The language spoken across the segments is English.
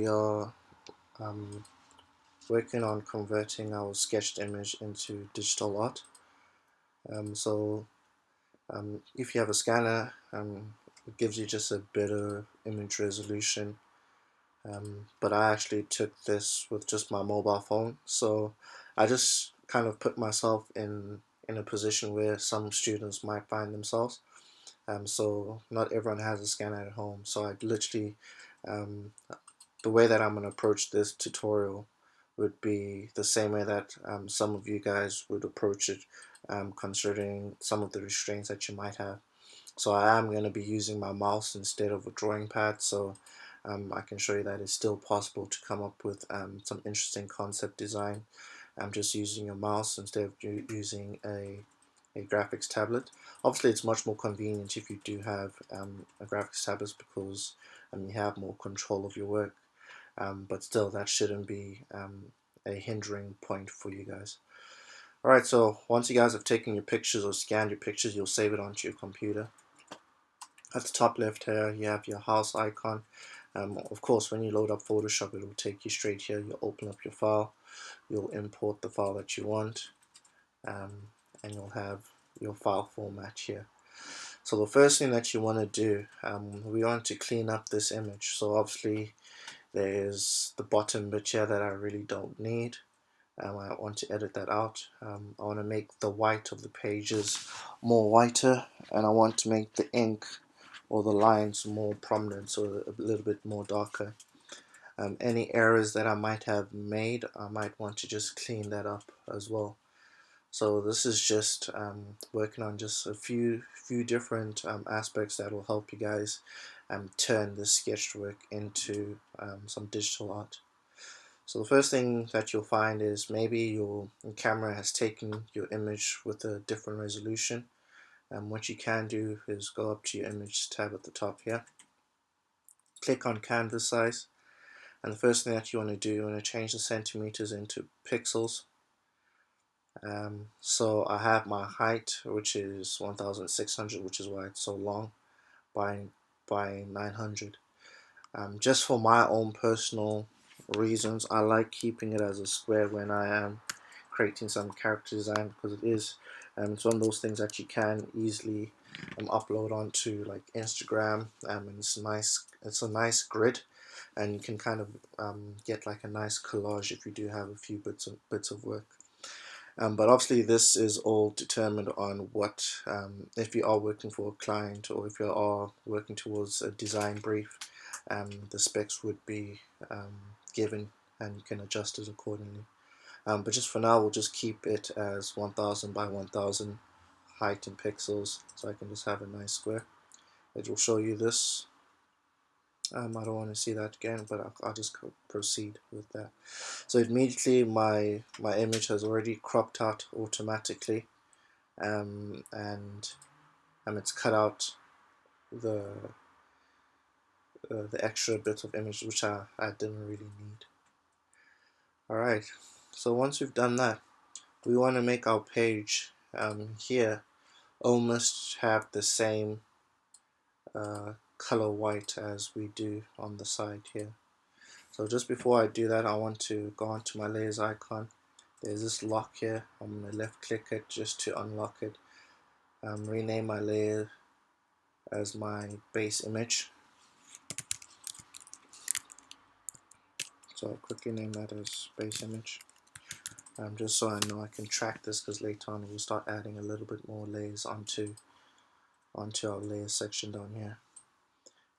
We are um, working on converting our sketched image into digital art. So if you have a scanner, it gives you just a better image resolution. But I actually took this with just my mobile phone, so I just kind of put myself in a position where some students might find themselves. So not everyone has a scanner at home, so I literally um, the way that I'm going to approach this tutorial would be the same way that some of you guys would approach it, considering some of the restraints that you might have. So I am going to be using my mouse instead of a drawing pad, so I can show you that it's still possible to come up with some interesting concept design. I'm just using a mouse instead of using a graphics tablet. Obviously, it's much more convenient if you do have a graphics tablet because you have more control of your work. But still, that shouldn't be a hindering point for you guys. Alright, so once you guys have taken your pictures or scanned your pictures, you'll save it onto your computer. At the top left here, you have your house icon. Of course, when you load up Photoshop, it will take you straight here. You'll open up your file, you'll import the file that you want, and you'll have your file format here. So the first thing that you want to do, we want to clean up this image. So obviously, there's the bottom bit here that I really don't need. I want to edit that out. I want to make the white of the pages more whiter, and I want to make the ink or the lines more prominent, so a little bit more darker. Any errors that I might have made, I might want to just clean that up as well. So this is just working on just a few different aspects that will help you guys turn this sketch work into some digital art. So the first thing that you'll find is maybe your camera has taken your image with a different resolution. What you can do is go up to your image tab at the top here, click on canvas size, and the first thing that you want to do, you want to change the centimeters into pixels. So I have my height, which is 1600, which is why it's so long, by 900. Just for my own personal reasons, I like keeping it as a square when I am creating some character design, because it is it's one of those things that you can easily upload onto like Instagram, and it's a nice grid, and you can kind of get like a nice collage if you do have a few bits of work. But obviously this is all determined on what, if you are working for a client or if you are working towards a design brief, the specs would be given, and you can adjust it accordingly. But just for now, we'll just keep it as 1000 by 1000 height in pixels, so I can just have a nice square. It will show you this. I don't want to see that again, but I'll just proceed with that. So immediately my image has already cropped out automatically, and it's cut out the the extra bit of image which I didn't really need. Alright, so once we've done that, we want to make our page here almost have the same color white as we do on the side here. So just before I do that, I want to go onto my layers icon. There's this lock here. I'm going to left click it just to unlock it. Rename my layer as my base image. So I'll quickly name that as base image. Just so I know I can track this, because later on we'll start adding a little bit more layers onto our layer section down here.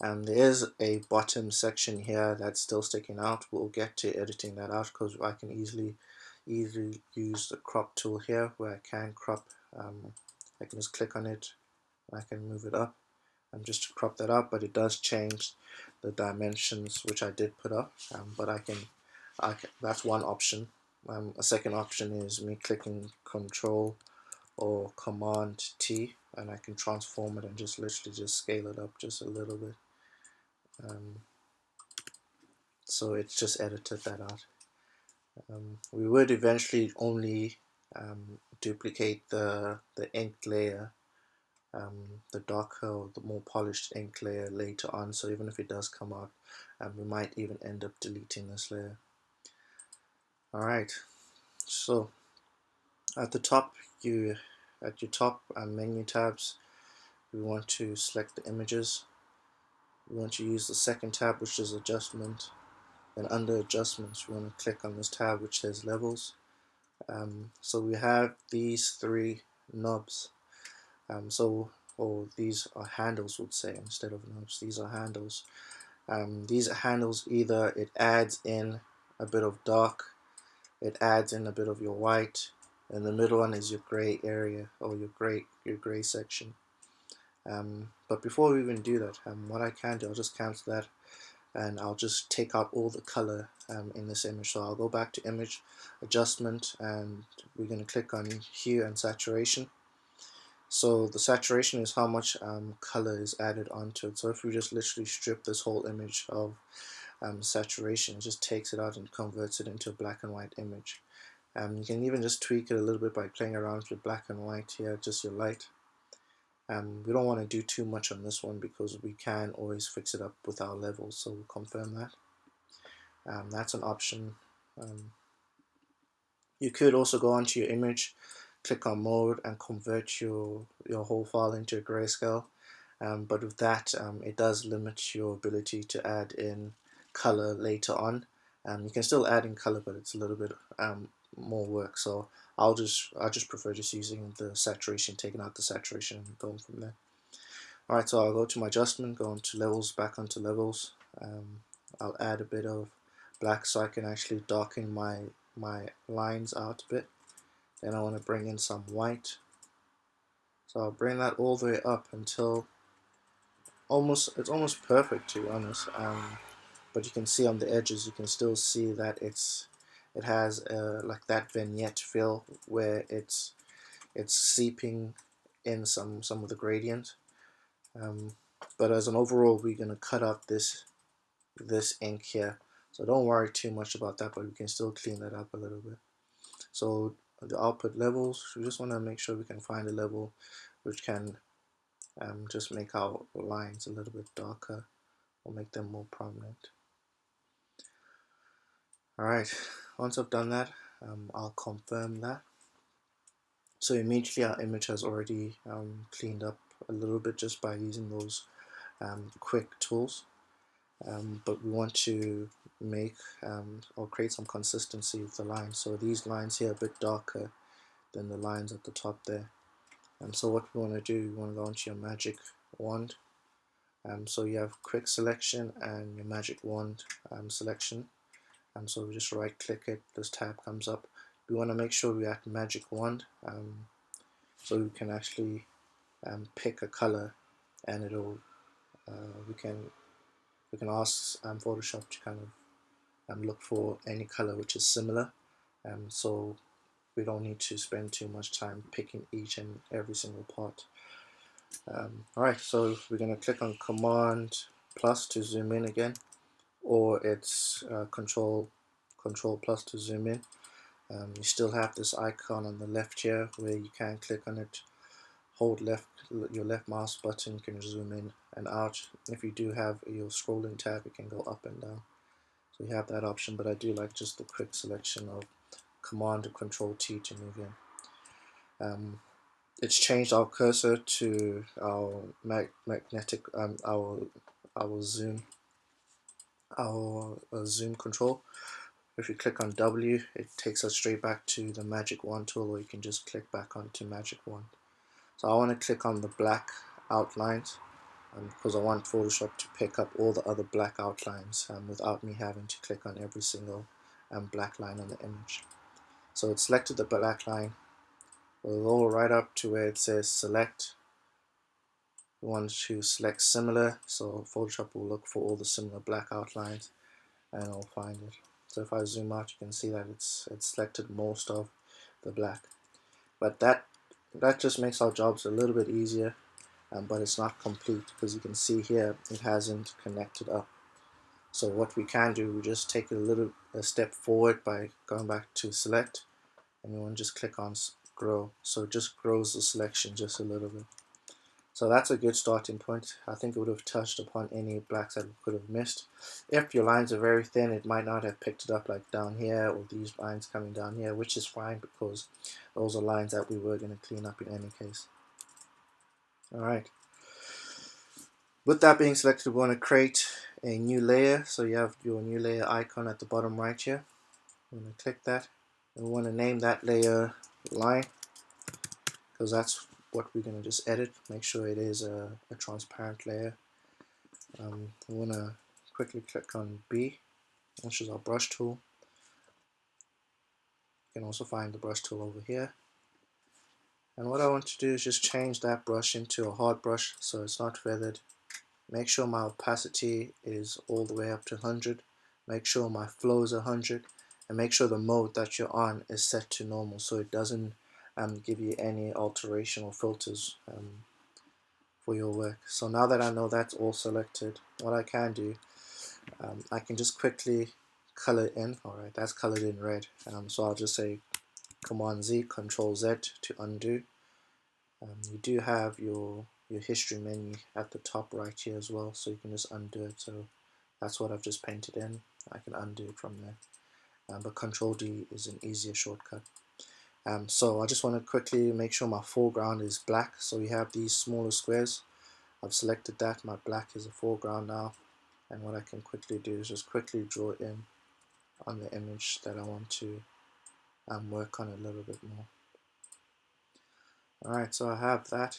There is a bottom section here that's still sticking out. We'll get to editing that out, because I can easily use the crop tool here, where I can crop. I can just click on it, I can move it up, and just to crop that up, but it does change the dimensions which I did put up. But I can that's one option. A second option is me clicking Control or Command T, and I can transform it and just literally just scale it up just a little bit. So it's just edited that out. We would eventually only duplicate the ink layer, the darker or the more polished ink layer later on, so even if it does come out and we might even end up deleting this layer. Alright, so at the top, at your top menu tabs, we want to select the images. We want to use the second tab, which is adjustment. Then under adjustments, we want to click on this tab which says levels. So we have these three knobs. Or these are handles, would say, instead of knobs. These are handles. These are handles, either it adds in a bit of dark, it adds in a bit of your white, and the middle one is your gray area, or your gray section. But before we even do that, what I can do, I'll just cancel that, and I'll just take out all the color in this image. So I'll go back to image adjustment, and we're going to click on hue and saturation. So the saturation is how much color is added onto it. So if we just literally strip this whole image of saturation, it just takes it out and converts it into a black and white image. You can even just tweak it a little bit by playing around with black and white here, just your light. We don't want to do too much on this one because we can always fix it up with our levels, so we'll confirm that. That's an option. You could also go onto your image, click on mode, and convert your whole file into a grayscale. But with that, it does limit your ability to add in color later on. You can still add in color, but it's a little bit more work. So I just prefer just using the saturation, taking out the saturation, and going from there. Alright, so I'll go to my adjustment, go onto levels, back onto levels. I'll add a bit of black so I can actually darken my lines out a bit. Then I want to bring in some white. So I'll bring that all the way up until it's almost perfect, to be honest. But you can see on the edges, you can still see that it has like that vignette feel where it's seeping in some of the gradient. But as an overall, we're going to cut out this ink here. So don't worry too much about that, but we can still clean that up a little bit. So the output levels, we just want to make sure we can find a level which can just make our lines a little bit darker or make them more prominent. Alright, once I've done that, I'll confirm that. So immediately our image has already cleaned up a little bit just by using those quick tools. But we want to make or create some consistency with the lines. So these lines here are a bit darker than the lines at the top there. So what we want to do, we want to go into your magic wand. So you have quick selection and your magic wand selection. So we just right click it, this tab comes up. We want to make sure we're at magic wand, so we can actually pick a color, and it'll we can ask Photoshop to kind of look for any color which is similar, so we don't need to spend too much time picking each and every single part. Alright, so we're going to click on Command plus to zoom in again, or it's Control plus to zoom in. You still have this icon on the left here where you can click on it, hold your left mouse button, you can zoom in and out. If you do have your scrolling tab, it can go up and down. So you have that option, but I do like just the quick selection of Command and Control T to move in. It's changed our cursor to our magnetic, our zoom control. If you click on W, it takes us straight back to the magic wand tool, or you can just click back onto magic wand. So I want to click on the black outlines because I want Photoshop to pick up all the other black outlines without me having to click on every single black line on the image. So it's selected the black line. We'll go right up to where it says select. We want to select similar, so Photoshop will look for all the similar black outlines and it'll find it. So if I zoom out, you can see that it's selected most of the black. But that just makes our jobs a little bit easier, but it's not complete because you can see here it hasn't connected up. So what we can do, we just take a step forward by going back to select, and you want to just click on grow. So it just grows the selection just a little bit. So that's a good starting point. I think it would have touched upon any blacks that we could have missed. If your lines are very thin, it might not have picked it up like down here, or these lines coming down here, which is fine because those are lines that we were going to clean up in any case. Alright. With that being selected, we want to create a new layer. So you have your new layer icon at the bottom right here. I'm going to click that. And we want to name that layer line, because that's what we're going to just edit. Make sure it is a transparent layer. We want to quickly click on B, which is our brush tool. You can also find the brush tool over here. And what I want to do is just change that brush into a hard brush so it's not feathered. Make sure my opacity is all the way up to 100. Make sure my flow is 100. And make sure the mode that you're on is set to normal so it doesn't give you any alteration or filters for your work. So now that I know that's all selected, what I can do, I can just quickly color in. Alright, that's colored in red. So I'll just say Command Z, Control Z to undo. You do have your history menu at the top right here as well, so you can just undo it. So that's what I've just painted in. I can undo it from there. But Control D is an easier shortcut. So I just want to quickly make sure my foreground is black. So we have these smaller squares. I've selected that. My black is the foreground now. And what I can quickly do is just quickly draw in on the image that I want to work on a little bit more. Alright, so I have that.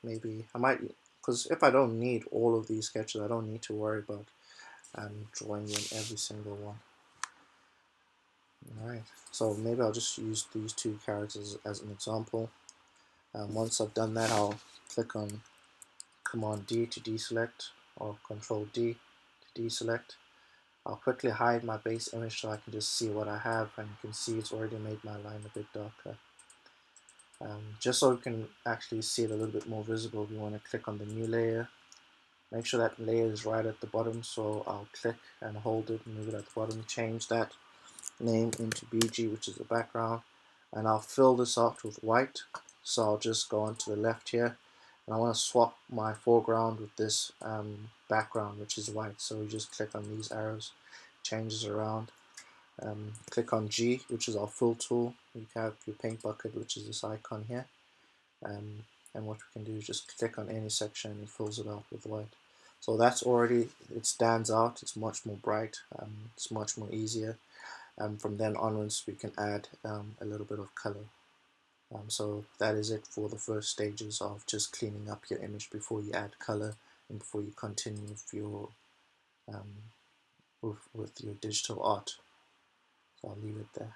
Maybe I might, because if I don't need all of these sketches, I don't need to worry about drawing in every single one. Alright, so maybe I'll just use these two characters as an example. Once I've done that, I'll click on Command D to deselect, or Control D to deselect. I'll quickly hide my base image so I can just see what I have, and you can see it's already made my line a bit darker. Just so we can actually see it a little bit more visible, we want to click on the new layer. Make sure that layer is right at the bottom, so I'll click and hold it and move it at the bottom. Change that name into BG, which is the background, and I'll fill this out with white. So I'll just go on to the left here, and I want to swap my foreground with this background, which is white. So we just click on these arrows, changes around. Click on G, which is our fill tool. You have your paint bucket, which is this icon here. And what we can do is just click on any section and it fills it out with white. So that's already, it stands out, it's much more bright, it's much more easier. From then onwards we can add a little bit of color. So that is it for the first stages of just cleaning up your image before you add color and before you continue with your with your digital art. So I'll leave it there.